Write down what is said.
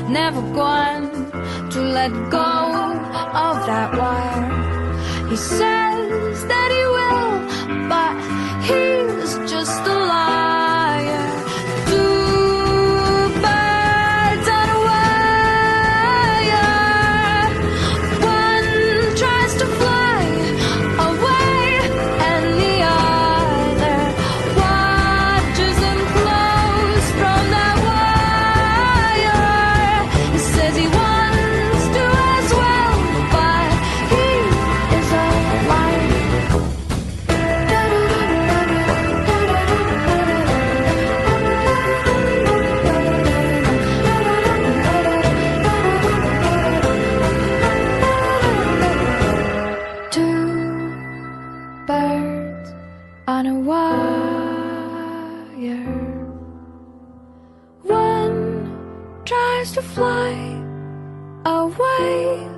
never going to let go of that wire. He says that he will, but he's just a liar. Two birds on a wire. One tries to fly away, and the other watches him close from that wire. He says he wants to as well, but he is a liar. Two birds on a wire. One tries to fly away,